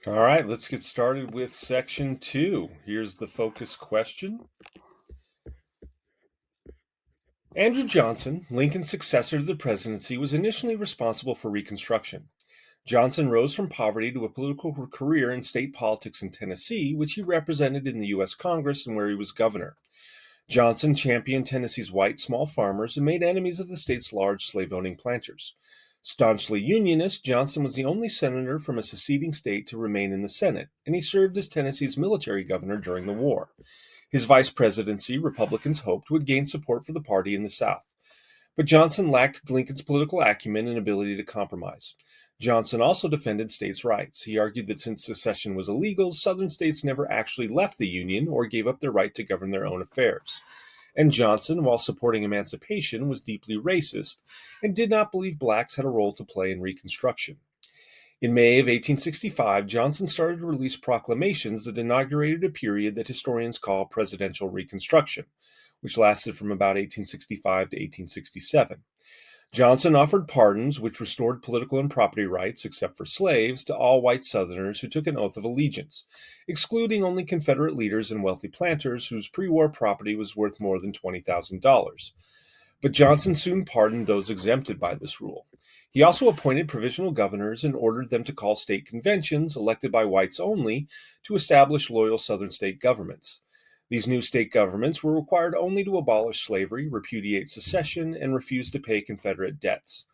All right, let's get started with section 2. Here's the focus question. Andrew Johnson, Lincoln's successor to the presidency, was initially responsible for Reconstruction. Johnson rose from poverty to a political career in state politics in Tennessee, which he represented in the U.S. Congress and where he was governor. Johnson championed Tennessee's white small farmers and made enemies of the state's large slave-owning planters. Staunchly Unionist, Johnson was the only senator from a seceding state to remain in the Senate, and he served as Tennessee's military governor during the war. His vice presidency, Republicans hoped, would gain support for the party in the South. But Johnson lacked Lincoln's political acumen and ability to compromise. Johnson also defended states' rights. He argued that since secession was illegal, Southern states never actually left the Union or gave up their right to govern their own affairs. And Johnson, while supporting emancipation, was deeply racist and did not believe blacks had a role to play in Reconstruction. In May of 1865, Johnson started to release proclamations that inaugurated a period that historians call Presidential Reconstruction, which lasted from about 1865 to 1867. Johnson offered pardons, which restored political and property rights, except for slaves, to all white Southerners who took an oath of allegiance, excluding only Confederate leaders and wealthy planters whose pre-war property was worth more than $20,000. But Johnson soon pardoned those exempted by this rule. He also appointed provisional governors and ordered them to call state conventions, elected by whites only, to establish loyal Southern state governments. These new state governments were required only to abolish slavery, repudiate secession, and refuse to pay Confederate debts.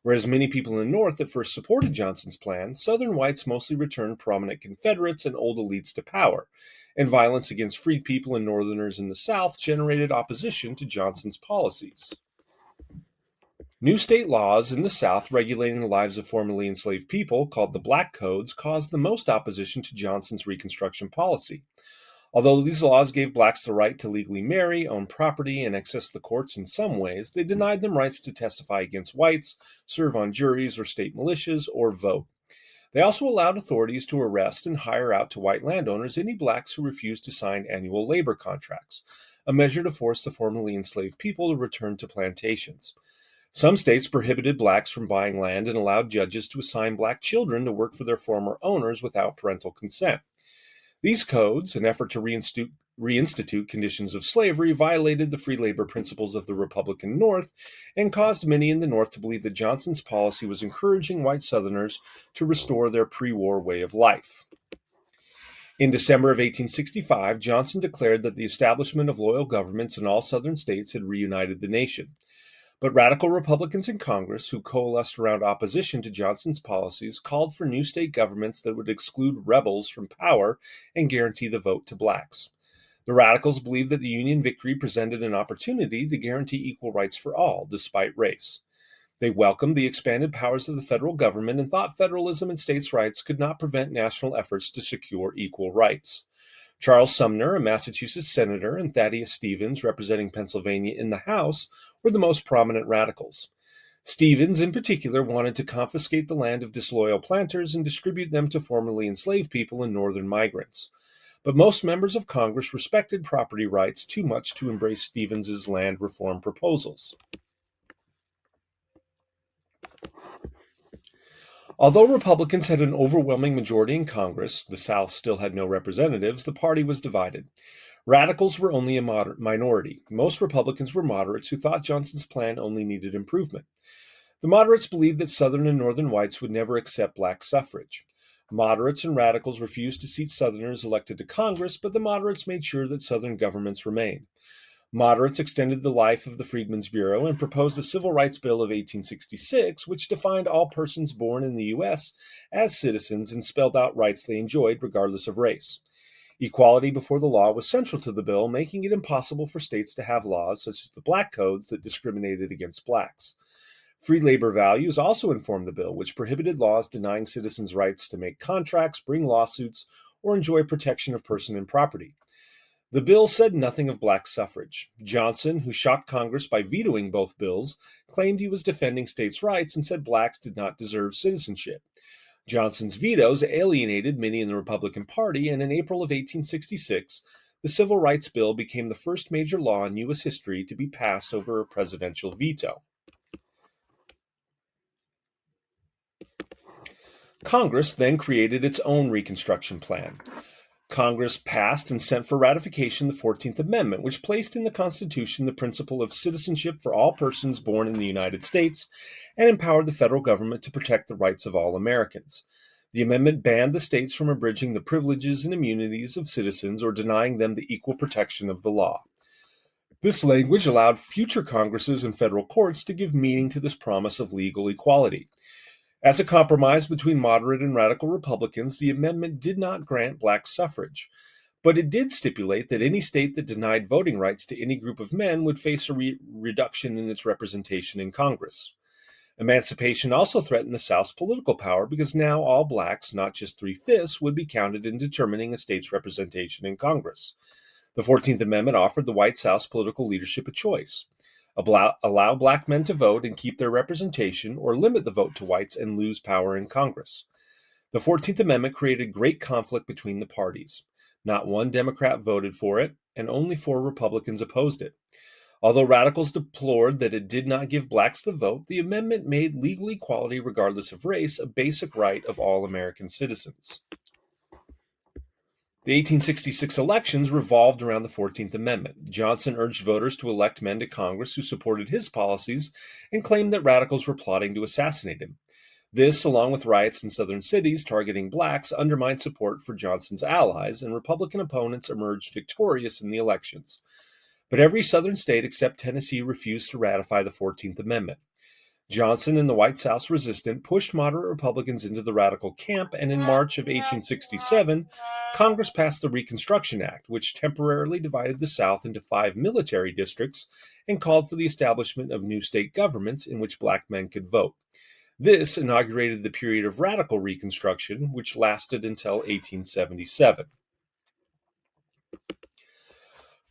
Whereas many people in the North at first supported Johnson's plan, Southern whites mostly returned prominent Confederates and old elites to power, and violence against freed people and Northerners in the South generated opposition to Johnson's policies. New state laws in the South regulating the lives of formerly enslaved people, called the Black Codes, caused the most opposition to Johnson's Reconstruction policy. Although these laws gave blacks the right to legally marry, own property, and access the courts in some ways, they denied them rights to testify against whites, serve on juries or state militias, or vote. They also allowed authorities to arrest and hire out to white landowners any blacks who refused to sign annual labor contracts, a measure to force the formerly enslaved people to return to plantations. Some states prohibited blacks from buying land and allowed judges to assign black children to work for their former owners without parental consent. These codes, an effort to reinstitute conditions of slavery, violated the free labor principles of the Republican North and caused many in the North to believe that Johnson's policy was encouraging white Southerners to restore their pre-war way of life. In December of 1865, Johnson declared that the establishment of loyal governments in all Southern states had reunited the nation. But radical Republicans in Congress, who coalesced around opposition to Johnson's policies, called for new state governments that would exclude rebels from power and guarantee the vote to blacks. The radicals believed that the Union victory presented an opportunity to guarantee equal rights for all, despite race. They welcomed the expanded powers of the federal government and thought federalism and states' rights could not prevent national efforts to secure equal rights. Charles Sumner, a Massachusetts senator, and Thaddeus Stevens, representing Pennsylvania in the House, were the most prominent radicals. Stevens, in particular, wanted to confiscate the land of disloyal planters and distribute them to formerly enslaved people and northern migrants. But most members of Congress respected property rights too much to embrace Stevens's land reform proposals. Although Republicans had an overwhelming majority in Congress, the South still had no representatives, the party was divided. Radicals were only a minority. Most Republicans were moderates who thought Johnson's plan only needed improvement. The moderates believed that Southern and Northern whites would never accept black suffrage. Moderates and radicals refused to seat Southerners elected to Congress, but the moderates made sure that Southern governments remained. Moderates extended the life of the Freedmen's Bureau and proposed a Civil Rights Bill of 1866, which defined all persons born in the U.S. as citizens and spelled out rights they enjoyed regardless of race. Equality before the law was central to the bill, making it impossible for states to have laws such as the Black Codes that discriminated against blacks. Free labor values also informed the bill, which prohibited laws denying citizens rights to make contracts, bring lawsuits, or enjoy protection of person and property. The bill said nothing of black suffrage. Johnson, who shocked Congress by vetoing both bills, claimed he was defending states' rights and said blacks did not deserve citizenship. Johnson's vetoes alienated many in the Republican Party, and in April of 1866, the Civil Rights Bill became the first major law in U.S. history to be passed over a presidential veto. Congress then created its own Reconstruction plan. Congress passed and sent for ratification the 14th Amendment, which placed in the Constitution the principle of citizenship for all persons born in the United States and empowered the federal government to protect the rights of all Americans. The amendment banned the states from abridging the privileges and immunities of citizens or denying them the equal protection of the law. This language allowed future Congresses and federal courts to give meaning to this promise of legal equality. As a compromise between moderate and radical Republicans, the amendment did not grant black suffrage, but it did stipulate that any state that denied voting rights to any group of men would face a reduction in its representation in Congress. Emancipation also threatened the South's political power because now all blacks, not just three-fifths, would be counted in determining a state's representation in Congress. The 14th Amendment offered the white South's political leadership a choice. Allow black men to vote and keep their representation, or limit the vote to whites and lose power in Congress. The 14th Amendment created great conflict between the parties. Not one Democrat voted for it, and only 4 Republicans opposed it. Although radicals deplored that it did not give blacks the vote, the amendment made legal equality regardless of race a basic right of all American citizens. The 1866 elections revolved around the 14th Amendment. Johnson urged voters to elect men to Congress who supported his policies and claimed that radicals were plotting to assassinate him. This, along with riots in southern cities targeting blacks, undermined support for Johnson's allies, and Republican opponents emerged victorious in the elections. But every southern state except Tennessee refused to ratify the 14th Amendment. Johnson and the White South's resistance pushed moderate Republicans into the radical camp, and in March of 1867, Congress passed the Reconstruction Act, which temporarily divided the South into 5 military districts and called for the establishment of new state governments in which black men could vote. This inaugurated the period of radical Reconstruction, which lasted until 1877.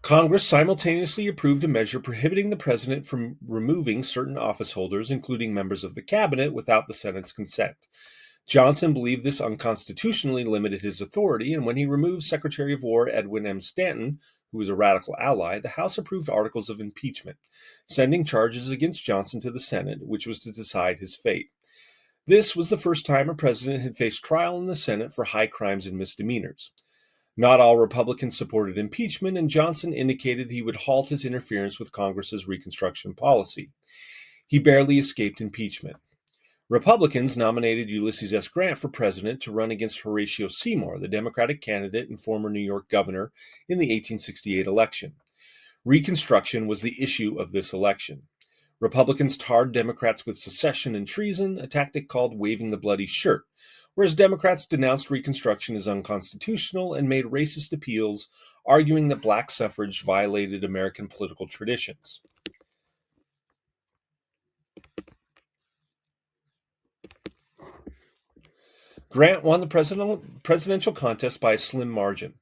Congress simultaneously approved a measure prohibiting the president from removing certain office holders, including members of the cabinet, without the Senate's consent. Johnson believed this unconstitutionally limited his authority, and when he removed Secretary of War Edwin M. Stanton, who was a radical ally, the House approved articles of impeachment, sending charges against Johnson to the Senate, which was to decide his fate. This was the first time a president had faced trial in the Senate for high crimes and misdemeanors. Not all Republicans supported impeachment, and Johnson indicated he would halt his interference with Congress's Reconstruction policy. He barely escaped impeachment. Republicans nominated Ulysses S. Grant for president to run against Horatio Seymour, the Democratic candidate and former New York governor, in the 1868 election. Reconstruction was the issue of this election. Republicans tarred Democrats with secession and treason, a tactic called waving the bloody shirt, whereas Democrats denounced Reconstruction as unconstitutional and made racist appeals, arguing that black suffrage violated American political traditions. Grant won the presidential contest by a slim margin.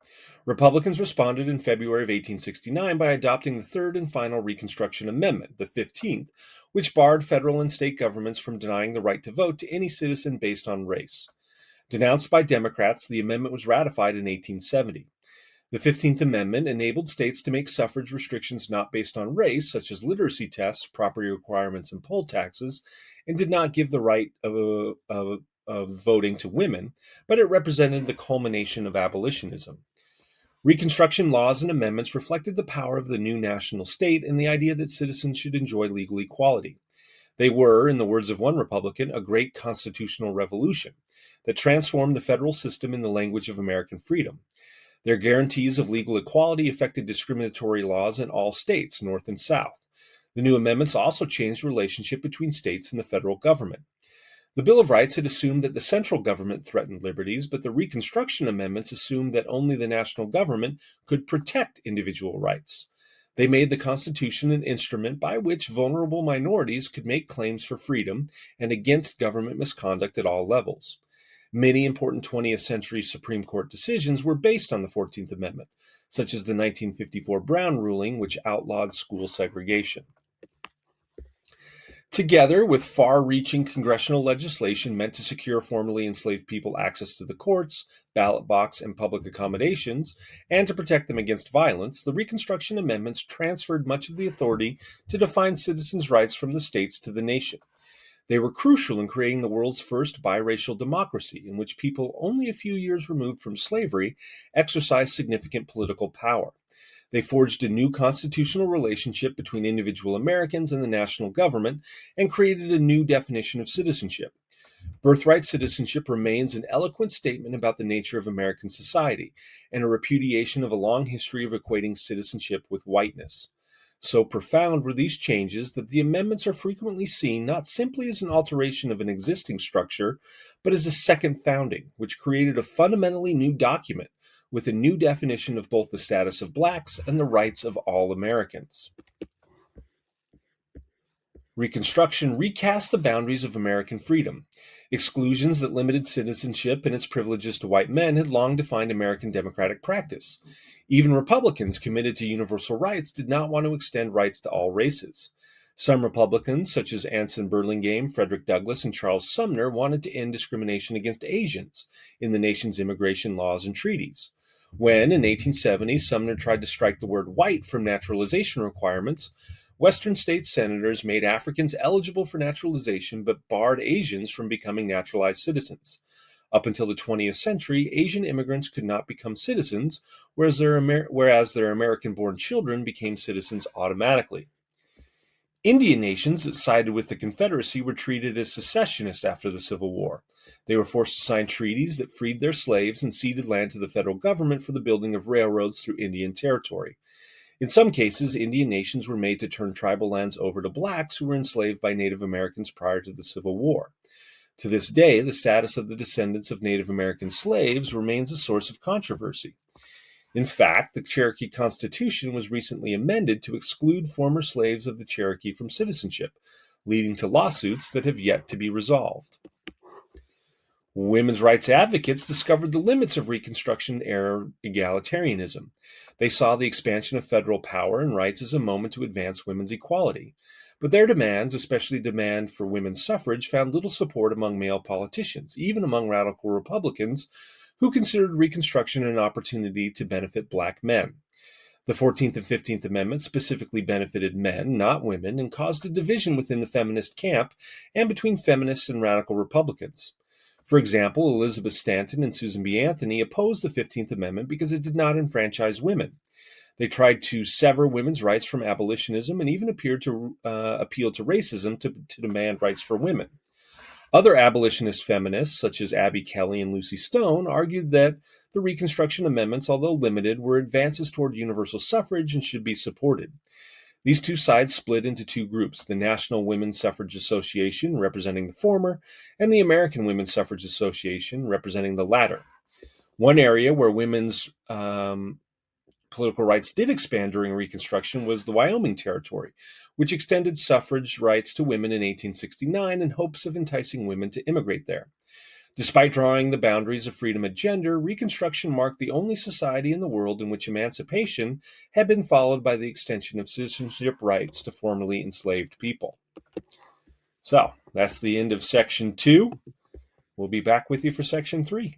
Republicans responded in February of 1869 by adopting the third and final Reconstruction Amendment, the 15th, which barred federal and state governments from denying the right to vote to any citizen based on race. Denounced by Democrats, the amendment was ratified in 1870. The 15th Amendment enabled states to make suffrage restrictions not based on race, such as literacy tests, property requirements, and poll taxes, and did not give the right of voting to women, but it represented the culmination of abolitionism. Reconstruction laws and amendments reflected the power of the new national state and the idea that citizens should enjoy legal equality. They were, in the words of one Republican, a great constitutional revolution that transformed the federal system in the language of American freedom. Their guarantees of legal equality affected discriminatory laws in all states, North and South. The new amendments also changed the relationship between states and the federal government. The Bill of Rights had assumed that the central government threatened liberties, but the Reconstruction Amendments assumed that only the national government could protect individual rights. They made the Constitution an instrument by which vulnerable minorities could make claims for freedom and against government misconduct at all levels. Many important 20th century Supreme Court decisions were based on the 14th Amendment, such as the 1954 Brown ruling, which outlawed school segregation. Together with far-reaching congressional legislation meant to secure formerly enslaved people access to the courts, ballot box, and public accommodations, and to protect them against violence, the Reconstruction Amendments transferred much of the authority to define citizens' rights from the states to the nation. They were crucial in creating the world's first biracial democracy, in which people only a few years removed from slavery exercised significant political power. They forged a new constitutional relationship between individual Americans and the national government and created a new definition of citizenship. Birthright citizenship remains an eloquent statement about the nature of American society and a repudiation of a long history of equating citizenship with whiteness. So profound were these changes that the amendments are frequently seen not simply as an alteration of an existing structure, but as a second founding, which created a fundamentally new document with a new definition of both the status of blacks and the rights of all Americans. Reconstruction recast the boundaries of American freedom. Exclusions that limited citizenship and its privileges to white men had long defined American democratic practice. Even Republicans committed to universal rights did not want to extend rights to all races. Some Republicans, such as Anson Burlingame, Frederick Douglass, and Charles Sumner, wanted to end discrimination against Asians in the nation's immigration laws and treaties. When, in 1870, Sumner tried to strike the word white from naturalization requirements, Western state senators made Africans eligible for naturalization but barred Asians from becoming naturalized citizens. Up until the 20th century, Asian immigrants could not become citizens, whereas their American-born children became citizens automatically. Indian nations that sided with the Confederacy were treated as secessionists after the Civil War. They were forced to sign treaties that freed their slaves and ceded land to the federal government for the building of railroads through Indian territory. In some cases, Indian nations were made to turn tribal lands over to blacks who were enslaved by Native Americans prior to the Civil War. To this day, the status of the descendants of Native American slaves remains a source of controversy. In fact, the Cherokee Constitution was recently amended to exclude former slaves of the Cherokee from citizenship, leading to lawsuits that have yet to be resolved. Women's rights advocates discovered the limits of Reconstruction-era egalitarianism. They saw the expansion of federal power and rights as a moment to advance women's equality. But their demands, especially demand for women's suffrage, found little support among male politicians, even among radical Republicans, who considered Reconstruction an opportunity to benefit black men. The 14th and 15th Amendments specifically benefited men, not women, and caused a division within the feminist camp and between feminists and radical Republicans. For example, Elizabeth Stanton and Susan B. Anthony opposed the 15th Amendment because it did not enfranchise women. They tried to sever women's rights from abolitionism and even appeared to appeal to racism to demand rights for women. Other abolitionist feminists, such as Abby Kelly and Lucy Stone, argued that the Reconstruction Amendments, although limited, were advances toward universal suffrage and should be supported. These two sides split into two groups, the National Women's Suffrage Association, representing the former, and the American Women's Suffrage Association, representing the latter. One area where women's political rights did expand during Reconstruction was the Wyoming Territory, which extended suffrage rights to women in 1869 in hopes of enticing women to immigrate there. Despite drawing the boundaries of freedom and gender, Reconstruction marked the only society in the world in which emancipation had been followed by the extension of citizenship rights to formerly enslaved people. So, that's the end of Section 2. We'll be back with you for Section 3.